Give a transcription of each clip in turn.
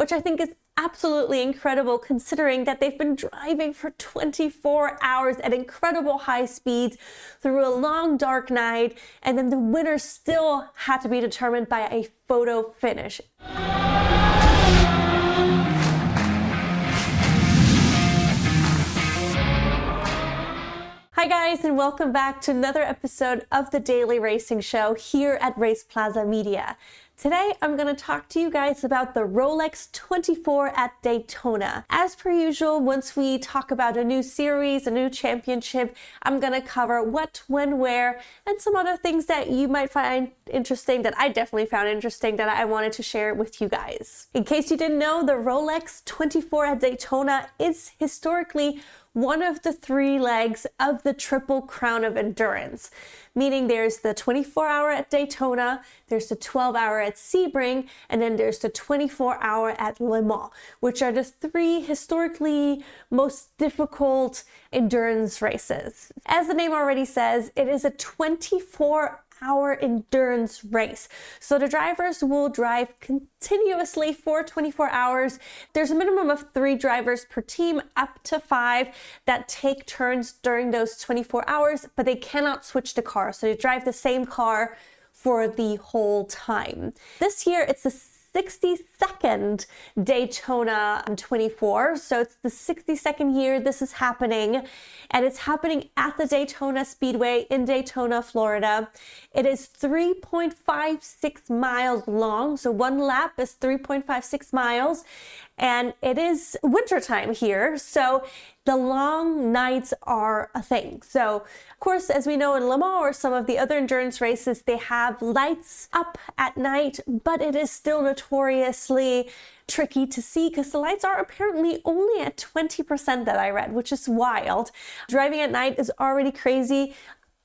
which I think is absolutely incredible considering that they've been driving for 24 hours at incredible high speeds through a long dark night, and then the winner still had to be determined by a photo finish. Hi guys, and welcome back to another episode of the Daily Racing Show here at RacePlazaMedia. Today, I'm going to talk to you guys about the Rolex 24 at Daytona. As per usual, once we talk about a new series, a new championship, I'm going to cover what, when, where, and some other things that you might find interesting, that I definitely found interesting, that I wanted to share with you guys. In case you didn't know, the Rolex 24 at Daytona is historically one of the three legs of the Triple Crown of Endurance, meaning there's the 24-hour at Daytona, there's the 12-hour at Sebring, and then there's the 24-hour at Le Mans, which are the three historically most difficult endurance races. As the name already says, it is a 24-hour endurance race. So the drivers will drive continuously for 24 hours. There's a minimum of 3 drivers per team, up to 5 that take turns during those 24 hours, but they cannot switch the car. So they drive the same car for the whole time. This year, it's the 62nd Daytona 24. So it's the 62nd year this is happening, and it's happening at the Daytona Speedway in Daytona, Florida. It is 3.56 miles long. So one lap is 3.56 miles, and it is wintertime here. So the long nights are a thing. So, of course, as we know in Le Mans or some of the other endurance races, they have lights up at night, but it is still notoriously tricky to see because the lights are apparently only at 20% that I read, which is wild. Driving at night is already crazy.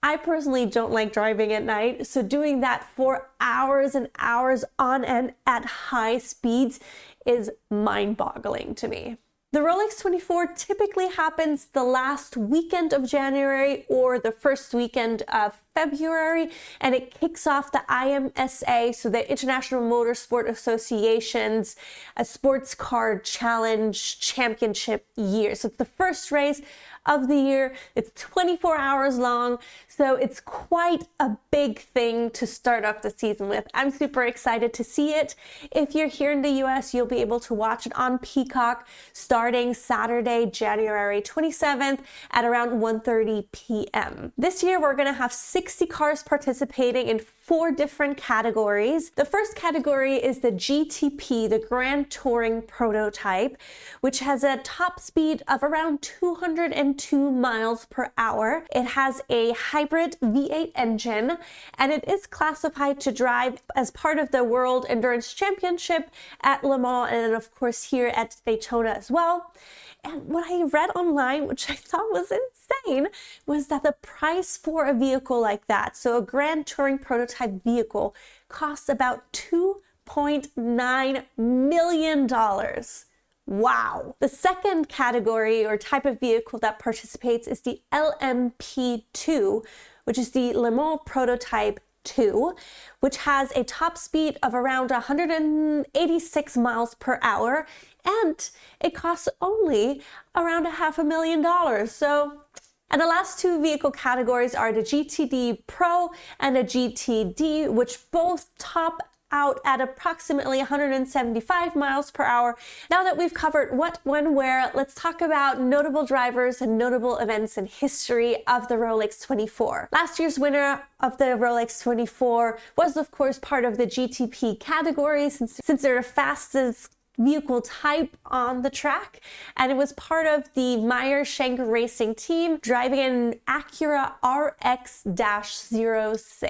I personally don't like driving at night, so doing that for hours and hours on end at high speeds is mind-boggling to me. The Rolex 24 typically happens the last weekend of January or the first weekend of February, and it kicks off the IMSA, so the International Motorsport Association's a sports car challenge championship year. So it's the first race of the year. It's 24 hours long, so it's quite a big thing to start off the season with. I'm super excited to see it. If you're here in the US, you'll be able to watch it on Peacock starting Saturday, January 27th at around 1:30 p.m. This year, we're going to have 60 cars participating in 4 different categories. The first category is the GTP, the Grand Touring Prototype, which has a top speed of around 202 miles per hour. It has a hybrid V8 engine, and it is classified to drive as part of the World Endurance Championship at Le Mans, and then of course here at Daytona as well. And what I read online, which I thought was insane, was that the price for a vehicle like that, so a Grand Touring Prototype vehicle, costs about $2.9 million. Wow. The second category or type of vehicle that participates is the LMP2, which is the Le Mans Prototype 2, which has a top speed of around 186 miles per hour, and it costs only around $500,000. So, and the last 2 vehicle categories are the GTD Pro and the GTD, which both top out at approximately 175 miles per hour. Now that we've covered what, when, where, let's talk about notable drivers and notable events in history of the Rolex 24. Last year's winner of the Rolex 24 was, of course, part of the GTP category since they're the fastest vehicle type on the track, and it was part of the Meyer-Shank Racing team driving an Acura RX-06.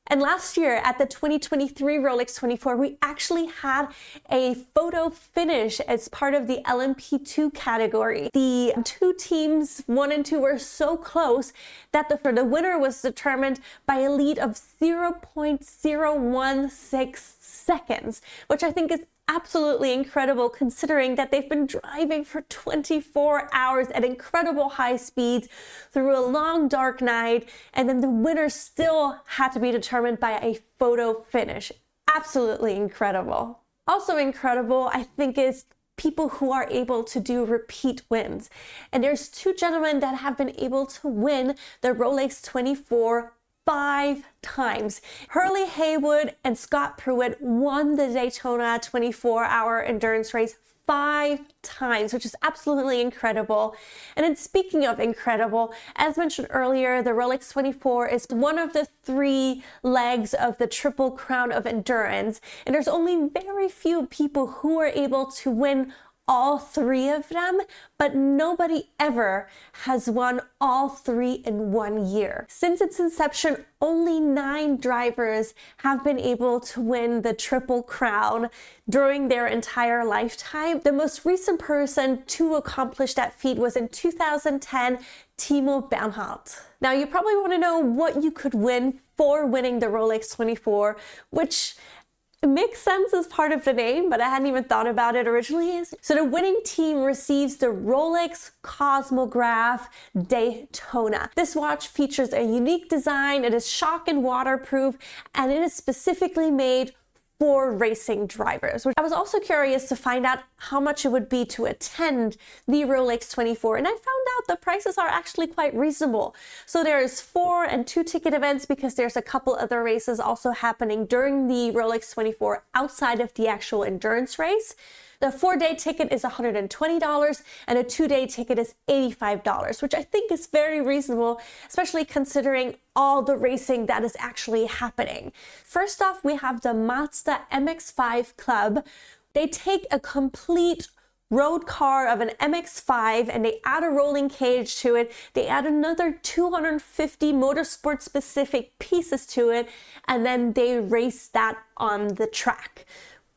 And last year at the 2023 Rolex 24, we actually had a photo finish as part of the LMP2 category. The 2 teams, 1 and 2, were so close that the winner was determined by a lead of 0.016 seconds, which I think is absolutely incredible considering that they've been driving for 24 hours at incredible high speeds through a long dark night, and then the winner still had to be determined by a photo finish. Absolutely incredible. Also incredible, I think, is people who are able to do repeat wins. And there's two gentlemen that have been able to win the Rolex 24 5 times. Hurley Haywood and Scott Pruitt won the Daytona 24-hour endurance race 5 times, which is absolutely incredible. And then speaking of incredible, as mentioned earlier, the Rolex 24 is one of the 3 legs of the Triple Crown of Endurance. And there's only very few people who are able to win all 3 of them, but nobody ever has won all 3 in 1 year. Since its inception, only 9 drivers have been able to win the Triple Crown during their entire lifetime. The most recent person to accomplish that feat was in 2010, Timo Bernhardt. Now, you probably want to know what you could win for winning the Rolex 24, which it makes sense as part of the name, but I hadn't even thought about it originally. So the winning team receives the Rolex Cosmograph Daytona. This watch features a unique design. It is shock and waterproof, and it is specifically made for racing drivers. I was also curious to find out how much it would be to attend the Rolex 24, and I found out the prices are actually quite reasonable. So there's 4 and 2 ticket events because there's a couple other races also happening during the Rolex 24 outside of the actual endurance race. The 4-day ticket is $120 and a 2-day ticket is $85, which I think is very reasonable, especially considering all the racing that is actually happening. First off, we have the Mazda MX-5 Club. They take a complete road car of an MX-5 and they add a rolling cage to it. They add another 250 motorsport specific pieces to it, and then they race that on the track,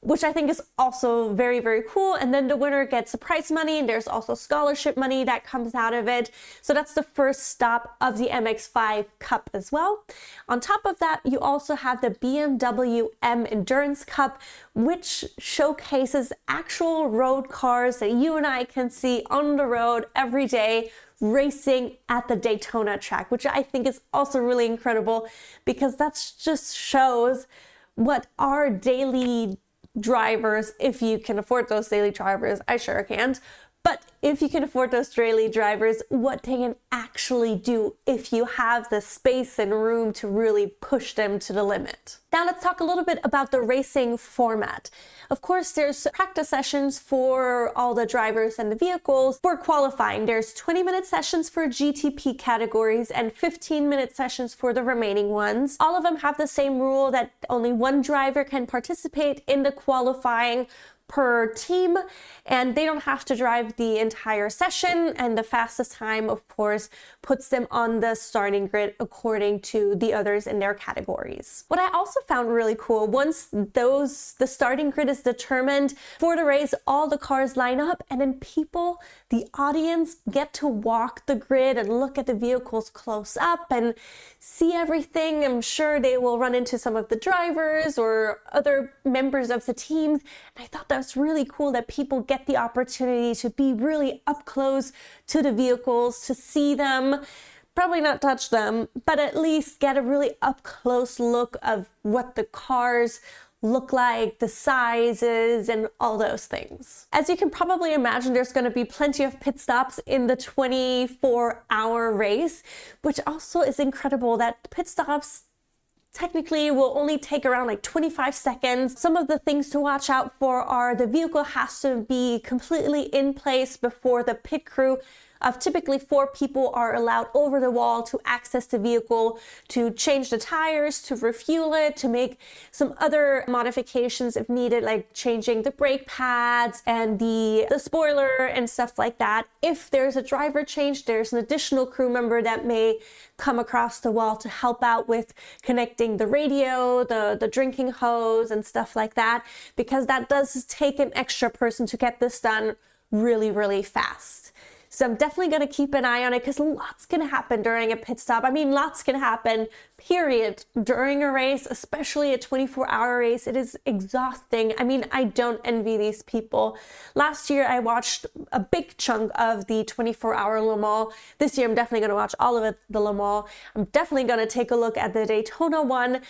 which I think is also very, very cool. And then the winner gets the prize money. There's also scholarship money that comes out of it. So that's the first stop of the MX-5 Cup as well. On top of that, you also have the BMW M Endurance Cup, which showcases actual road cars that you and I can see on the road every day racing at the Daytona track, which I think is also really incredible because that just shows what our daily drivers, if you can afford those daily drivers, I sure can't, but if you can afford those daily drivers, what they can actually do if you have the space and room to really push them to the limit. Now let's talk a little bit about the racing format. Of course, there's practice sessions for all the drivers and the vehicles. For qualifying, there's 20-minute sessions for GTP categories and 15-minute sessions for the remaining ones. All of them have the same rule that only 1 driver can participate in the qualifying per team, and they don't have to drive the entire session, and the fastest time, of course, puts them on the starting grid according to the others in their categories. What I also found really cool, once the starting grid is determined for the race, all the cars line up, and then people, the audience, get to walk the grid and look at the vehicles close up and see everything. I'm sure they will run into some of the drivers or other members of the teams, and I thought that was really cool that people get the opportunity to be really up close to the vehicles, to see them, probably not touch them, but at least get a really up close look of what the cars look like, the sizes, and all those things. As you can probably imagine, there's going to be plenty of pit stops in the 24-hour race, which also is incredible that pit stops technically will only take around like 25 seconds. Some of the things to watch out for are the vehicle has to be completely in place before the pit crew of typically 4 people are allowed over the wall to access the vehicle, to change the tires, to refuel it, to make some other modifications if needed, like changing the brake pads and the spoiler and stuff like that. If there's a driver change, there's an additional crew member that may come across the wall to help out with connecting the radio, the drinking hose and stuff like that, because that does take an extra person to get this done really, really fast. So I'm definitely going to keep an eye on it because lots can happen during a pit stop. I mean, lots can happen, period, during a race, especially a 24-hour race. It is exhausting. I mean, I don't envy these people. Last year, I watched a big chunk of the 24-hour Le Mans. This year, I'm definitely going to watch all of it, the Le Mans. I'm definitely going to take a look at the Daytona one.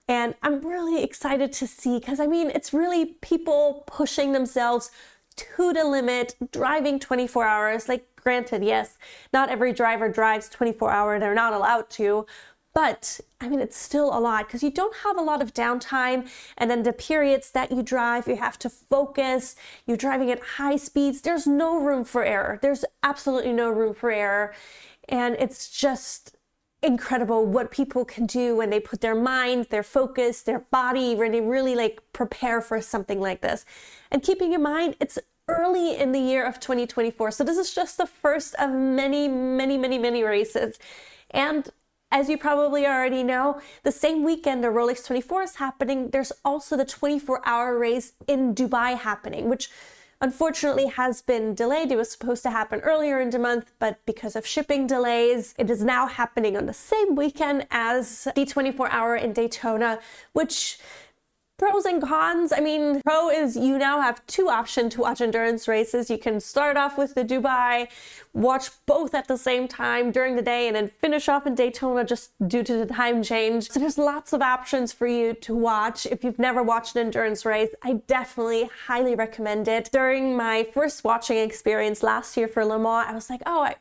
And I'm really excited to see, because I mean, it's really people pushing themselves to the limit, driving 24 hours. Like, granted, yes, not every driver drives 24 hours. They're not allowed to. But I mean, it's still a lot because you don't have a lot of downtime. And then the periods that you drive, you have to focus. You're driving at high speeds. There's no room for error. There's absolutely no room for error. And it's just incredible what people can do when they put their mind, their focus, their body, when they really like prepare for something like this. And keeping in mind, it's early in the year of 2024. So this is just the first of many, many, many, many races. And as you probably already know, the same weekend the Rolex 24 is happening, there's also the 24-hour race in Dubai happening, which unfortunately has been delayed. It was supposed to happen earlier in the month, but because of shipping delays, it is now happening on the same weekend as the 24-hour in Daytona, which pros and cons. I mean, pro is you now have two options to watch endurance races. You can start off with the Dubai, watch both at the same time during the day, and then finish off in Daytona just due to the time change. So there's lots of options for you to watch. If you've never watched an endurance race, I definitely highly recommend it. During my first watching experience last year for Le Mans, I was like, oh, I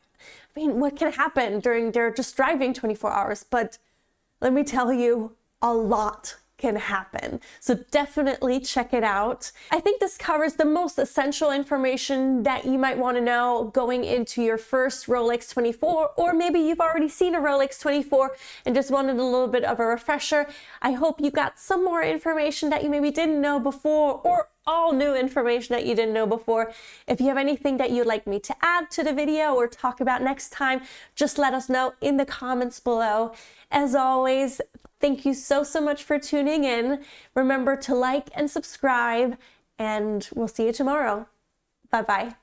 mean, what can happen during they're just driving 24 hours? But let me tell you, a lot can happen. So definitely check it out. I think this covers the most essential information that you might want to know going into your first Rolex 24, or maybe you've already seen a Rolex 24 and just wanted a little bit of a refresher. I hope you got some more information that you maybe didn't know before, or all new information that you didn't know before. If you have anything that you'd like me to add to the video or talk about next time, just let us know in the comments below. As always, thank you so much for tuning in. Remember to like and subscribe, and we'll see you tomorrow. Bye-bye.